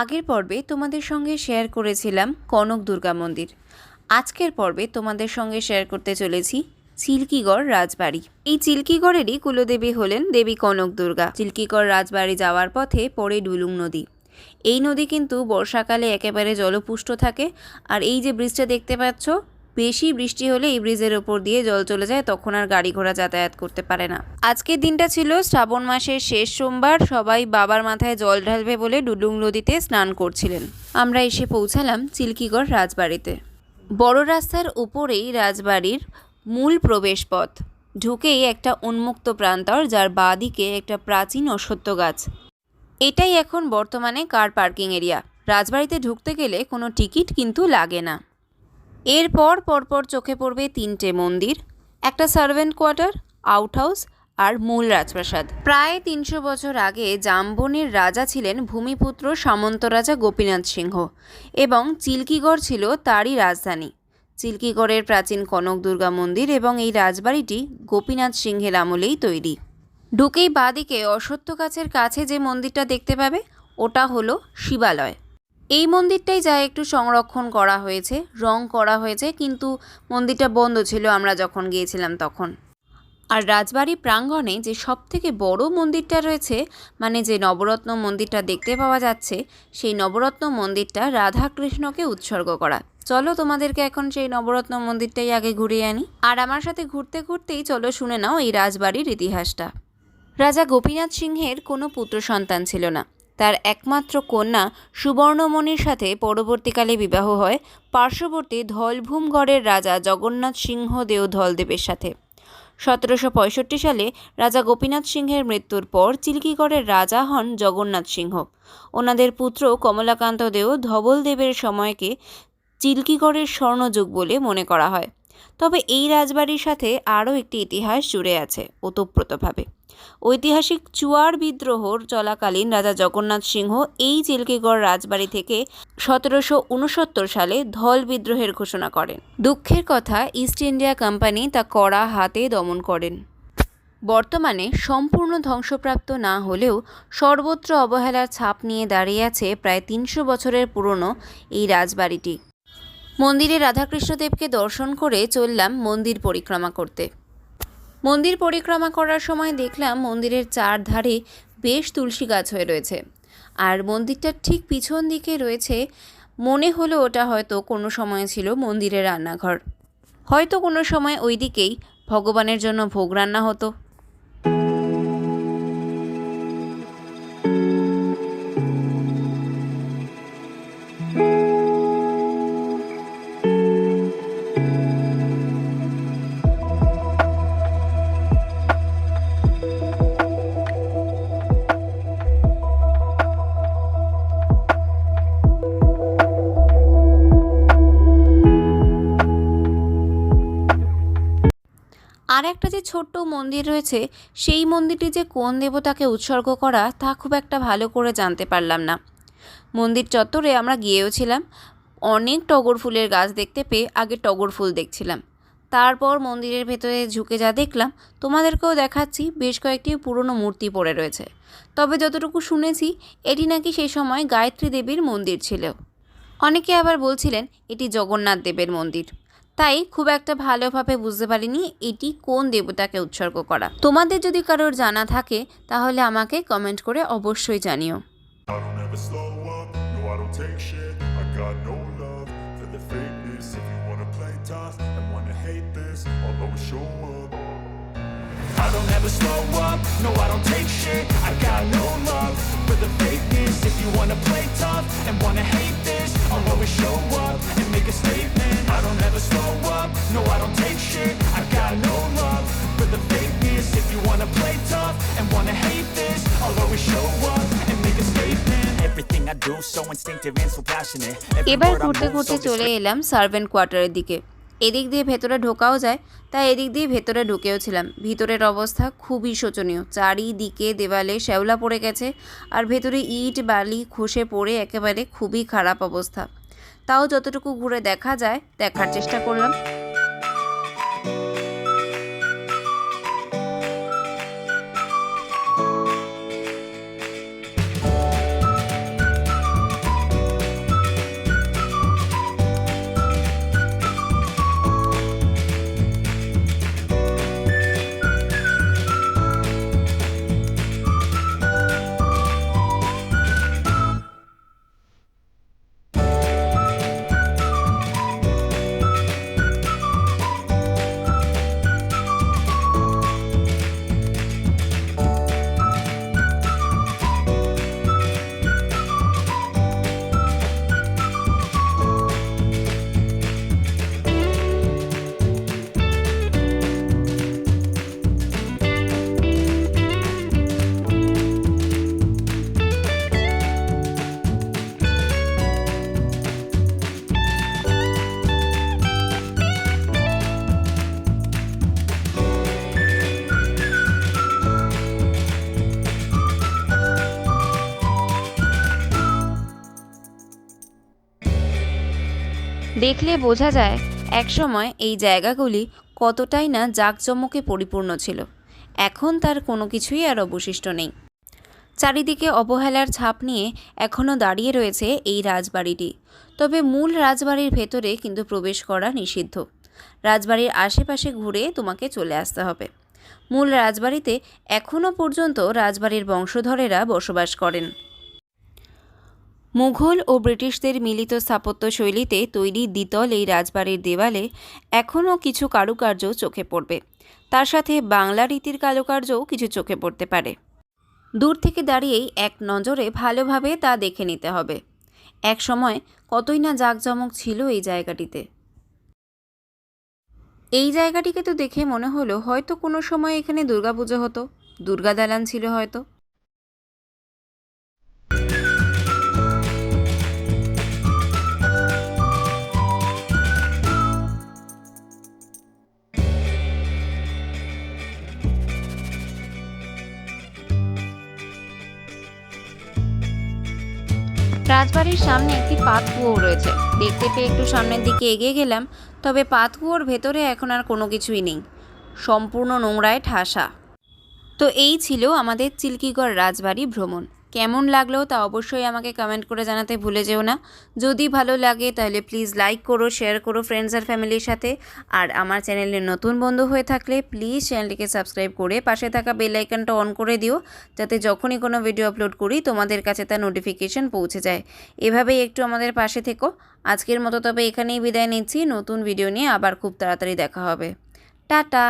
আগের পর্বে তোমাদের সঙ্গে শেয়ার করেছিলাম কনক দুর্গা মন্দির। আজকের পর্বে তোমাদের সঙ্গে শেয়ার করতে চলেছি চিল্কিগড় রাজবাড়ি। এই চিল্কিগড়েরই কুলদেবী হলেন দেবী কনক দুর্গা। চিল্কিগড় রাজবাড়ি যাওয়ার পথে পড়ে ডুলুং নদী। এই নদী কিন্তু বর্ষাকালে একেবারে জলপুষ্ট থাকে, আর এই যে ব্রিজটা দেখতে পাচ্ছ, বেশি বৃষ্টি হলে এই ব্রিজের ওপর দিয়ে জল চলে যায়, তখন আর গাড়ি ঘোড়া যাতায়াত করতে পারে না। আজকের দিনটা ছিল শ্রাবণ মাসের শেষ সোমবার। সবাই বাবার মাথায় জল ঢালবে বলে ডুলুং নদীতে স্নান করছিলেন। আমরা এসে পৌঁছালাম চিল্কিগড় রাজবাড়িতে। বড় রাস্তার উপরেই রাজবাড়ির মূল প্রবেশ পথ। ঢুকেই একটা উন্মুক্ত প্রান্তর, যার বাঁ দিকে একটা প্রাচীন অশ্বত্থ গাছ। এটাই এখন বর্তমানে কার পার্কিং এরিয়া। রাজবাড়িতে ঢুকতে গেলে কোনো টিকিট কিন্তু লাগে না। এরপর পরপর চোখে পড়বে তিনটে মন্দির, একটা সার্ভেন্ট কোয়ার্টার, আউট হাউস আর মূল রাজপ্রাসাদ। প্রায় ৩০০ বছর আগে জামবনির রাজা ছিলেন ভূমিপুত্র সামন্ত রাজা গোপীনাথ সিংহ, এবং চিল্কিগড় ছিল তারই রাজধানী। চিল্কিগড়ের প্রাচীন কনক দুর্গা মন্দির এবং এই রাজবাড়িটি গোপীনাথ সিংহের আমলেই তৈরি। ঢুকেই বাঁদিকে অশ্বত্থ গাছের কাছে যে মন্দিরটা দেখতে পাবে, ওটা হলো শিবালয়। এই মন্দিরটাই যা একটু সংরক্ষণ করা হয়েছে, রং করা হয়েছে, কিন্তু মন্দিরটা বন্ধ ছিল আমরা যখন গিয়েছিলাম তখন। আর রাজবাড়ি প্রাঙ্গণে যে সবথেকে বড় মন্দিরটা রয়েছে, মানে যে নবরত্ন মন্দিরটা দেখতে পাওয়া যাচ্ছে, সেই নবরত্ন মন্দিরটা রাধাকৃষ্ণকে উৎসর্গ করা। চলো তোমাদেরকে এখন সেই নবরত্ন মন্দিরটাই আগে ঘুরিয়ে আনি, আর আমার সাথে ঘুরতে ঘুরতেই চলো শুনে নাও এই রাজবাড়ির ইতিহাসটা। রাজা গোপীনাথ সিংহের কোনো পুত্র সন্তান ছিল না। তার একমাত্র কন্যা সুবর্ণমণির সাথে পরবর্তীকালে বিবাহ হয় পার্শ্ববর্তী ধলভূমগড়ের রাজা জগন্নাথ সিংহ দেও ধলদেবের সাথে। ১৭৬৫ সালে রাজা গোপীনাথ সিংহের মৃত্যুর পর চিল্কিগড়ের রাজা হন জগন্নাথ সিংহ। ওনাদের পুত্র কমলাকান্ত দেও ধবলদেবের সময়কে চিল্কিগড়ের স্বর্ণযুগ বলে মনে করা হয়। তবে এই রাজবাড়ির সাথে আরও একটি ইতিহাস জুড়ে আছে ওতপ্রোতভাবে। ঐতিহাসিক চুয়ার বিদ্রোহর চলাকালীন রাজা জগন্নাথ সিংহ এই চিল্কিগড় রাজবাড়ি থেকে ১৭৬৯ সালে ধল বিদ্রোহের ঘোষণা করেন। দুঃখের কথা, ইস্ট ইন্ডিয়া কোম্পানি তা কড়া হাতে দমন করেন। বর্তমানে সম্পূর্ণ ধ্বংসপ্রাপ্ত না হলেও সর্বত্র অবহেলার ছাপ নিয়ে দাঁড়িয়ে আছে প্রায় ৩০০ বছরের পুরনো এই রাজবাড়িটি। মন্দিরে রাধাকৃষ্ণদেবকে দর্শন করে চললাম মন্দির পরিক্রমা করতে। মন্দির পরিক্রমা করার সময় দেখলাম মন্দিরের চারধারে বেশ তুলসী গাছ হয়ে রয়েছে, আর মন্দিরটার ঠিক পিছন দিকে রয়েছে, মনে হলো ওটা হয়তো কোনো সময় ছিল মন্দিরের রান্নাঘর। হয়তো কোনো সময় ওই দিকেই ভগবানের জন্য ভোগ রান্না হতো। আর একটা যে ছোট্ট মন্দির রয়েছে, সেই মন্দিরটি যে কোন দেবতাকে উৎসর্গ করা তা খুব একটা ভালো করে জানতে পারলাম না। মন্দির চত্বরে আমরা গিয়েওছিলাম। অনেক টগর ফুলের গাছ দেখতে পেয়ে আগে টগর ফুল দেখছিলাম। তারপর মন্দিরের ভেতরে ঝুঁকে যা দেখলাম তোমাদেরকেও দেখাচ্ছি। বেশ কয়েকটি পুরনো মূর্তি পড়ে রয়েছে। তবে যতটুকু শুনেছি, এটি নাকি সেই সময় গায়ত্রী দেবীর মন্দির ছিল। অনেকে আবার বলছিলেন এটি জগন্নাথ দেবের মন্দির। তাই খুব একটা ভালোভাবে বুঝতে পারিনি এটি কোন দেবতাকে উৎসর্গ করা। তোমাদের যদি কারোর জানা থাকে তাহলে আমাকে কমেন্ট করে অবশ্যই জানিও। I don't ever slow up, no I don't take shit. I got no love for the fakeness. If you wanna play tough and wanna hate this, I'll always show up and make a statement. I don't ever slow up, no I don't take shit. I got no love for the fakeness. If you wanna play tough and wanna hate this, I'll always show up and make a statement. Everything I do so instinctive and so passionate. এবার ঘুরতে ঘুরতে চলে এলাম servant কোয়ার্টারের দিকে। এদিক দিয়ে ভেতরে ঢোকাও যায়, তাই এদিক দিয়ে ভেতরে ঢুকেও ছিলাম। ভিতরের অবস্থা খুবই শোচনীয়। চারিদিকে দেওয়ালে শ্যাওলা পড়ে গেছে, আর ভেতরে ইট বালি খসে পড়ে একেবারে খুবই খারাপ অবস্থা। তাও যতটুকু ঘুরে দেখা যায় দেখার চেষ্টা করলাম। দেখলে বোঝা যায় একসময় এই জায়গাগুলি কতটাই না জাঁকজমকে পরিপূর্ণ ছিল। এখন তার কোনো কিছুই আর অবশিষ্ট নেই। চারিদিকে অবহেলার ছাপ নিয়ে এখনও দাঁড়িয়ে রয়েছে এই রাজবাড়িটি। তবে মূল রাজবাড়ির ভেতরে কিন্তু প্রবেশ করা নিষিদ্ধ। রাজবাড়ির আশেপাশে ঘুরে তোমাকে চলে আসতে হবে। মূল রাজবাড়িতে এখনও পর্যন্ত রাজবাড়ির বংশধরেরা বসবাস করেন। মুঘল ও ব্রিটিশদের মিলিত স্থাপত্য শৈলীতে তৈরি দ্বিতল এই রাজবাড়ির দেওয়ালে এখনও কিছু কারুকার্য চোখে পড়বে। তার সাথে বাংলা রীতির কারুকার্যও কিছু চোখে পড়তে পারে। দূর থেকে দাঁড়িয়েই এক নজরে ভালোভাবে তা দেখে নিতে হবে। এক সময় কতই না জাঁকজমক ছিল এই জায়গাটিতে। এই জায়গাটিকে তো দেখে মনে হলো হয়তো কোনো সময় এখানে দুর্গাপুজো হতো, দুর্গা দালান ছিল হয়তো। রাজবাড়ির সামনে একটি পাতকুয়ো রয়েছে। দেখতে পেয়ে একটু সামনের দিকে এগিয়ে গেলাম, তবে পাতকুয়োর ভেতরে এখন আর কোনো কিছুই নেই, সম্পূর্ণ নোংরায় ঠাসা। তো এই ছিল আমাদের চিল্কিগড় রাজবাড়ি ভ্রমণ। কেমন লাগলো তা অবশ্যই আমাকে কমেন্ট করে জানাতে ভুলে যেও না। যদি ভালো লাগে তাহলে প্লিজ লাইক করো, শেয়ার করো ফ্রেন্ডস আর ফ্যামিলির সাথে। আর আমার চ্যানেলে নতুন বন্ধু হয়ে থাকলে প্লিজ চ্যানেলটিকে সাবস্ক্রাইব করে পাশে থাকা বেল আইকনটা অন করে দিও, যাতে যখনই কোনো ভিডিও আপলোড করি তোমাদের কাছে তার নোটিফিকেশন পৌঁছে যায়। এভাবেই একটু আমাদের পাশে থেকো। আজকের মতো তবে এখানেই বিদায় নিচ্ছি। নতুন ভিডিও নিয়ে আবার খুব তাড়াতাড়ি দেখা হবে। টাটা।